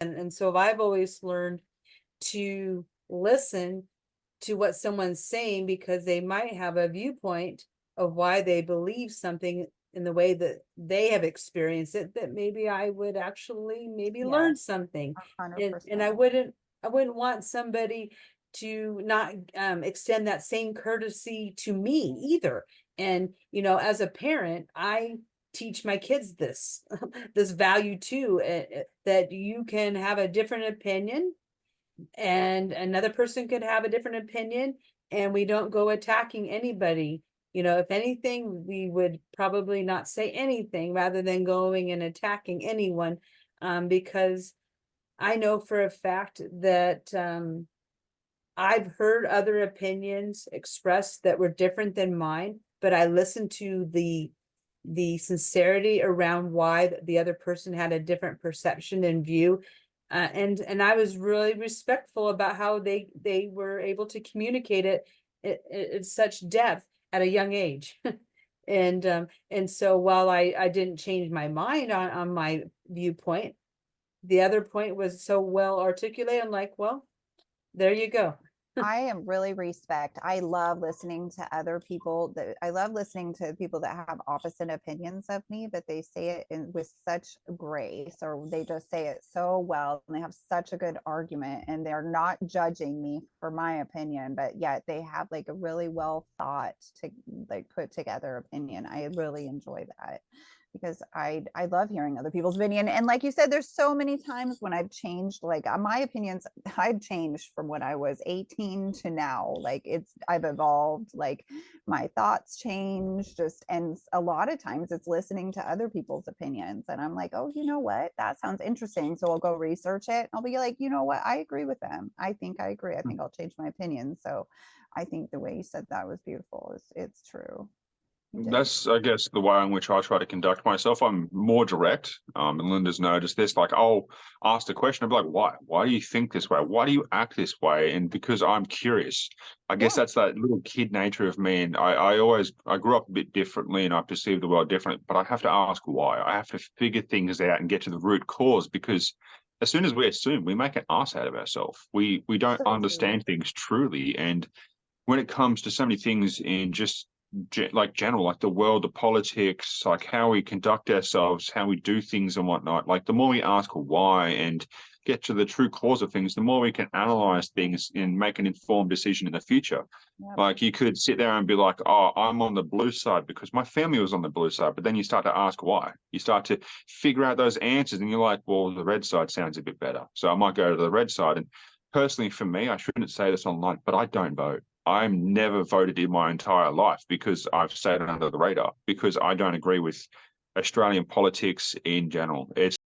And so I've always learned to listen to what someone's saying because they might have a viewpoint of why they believe something in the way that they have experienced it, that maybe I would actually maybe learn Yes, something. And 100%. I wouldn't want somebody to not extend that same courtesy to me either. And as a parent, I teach my kids this this value too, that you can have a different opinion and another person could have a different opinion, and we don't go attacking anybody. If anything, we would probably not say anything rather than going and attacking anyone, because I know for a fact that I've heard other opinions expressed that were different than mine, but I listened to the sincerity around why the other person had a different perception and view. And I was really respectful about how they were able to communicate it at such depth at a young age. And so while I didn't change my mind on my viewpoint, the other point was so well articulated. I'm like, well, there you go. I am really respect. I love listening to other people that I love listening to people that have opposite opinions of me, but they say it with such grace, or they just say it so well, and they have such a good argument, and they're not judging me for my opinion, but yet they have like a really well thought to like put together opinion. I really enjoy that because I love hearing other people's opinion. And like you said, there's so many times when I've changed, like my opinions, I've changed from when I was 18 to now. Like I've evolved, like my thoughts change just, and a lot of times it's listening to other people's opinions. And I'm like, oh, you know what? That sounds interesting. So I'll go research it. I'll be like, you know what? I agree with them. I think I agree. I think I'll change my opinion. So I think the way you said that was beautiful. It's true. You did. That's, I guess, the way in which I try to conduct myself. I'm more direct. And Linda's noticed this. Like, I'll ask the question, I'll be like, why? Why do you think this way? Why do you act this way? And because I'm curious. I guess Yeah. that's that little kid nature of me. And I grew up a bit differently and I perceive the world different, but I have to ask why. I have to figure things out and get to the root cause, because as soon as we assume, we make an ass out of ourselves. We don't So true. understand things truly. And when it comes to so many things in just like general, like the world, the politics, like how we conduct ourselves, how we do things and whatnot, like the more we ask why and get to the true cause of things, the more we can analyze things and make an informed decision in the future. Yep. Like you could sit there and be like, oh, I'm on the blue side because my family was on the blue side. But then you start to ask why. You start to figure out those answers and you're like, well, the red side sounds a bit better. So I might go to the red side. And personally, for me, I shouldn't say this online, but I don't vote. I've never voted in my entire life because I've stayed under the radar because I don't agree with Australian politics in general. It's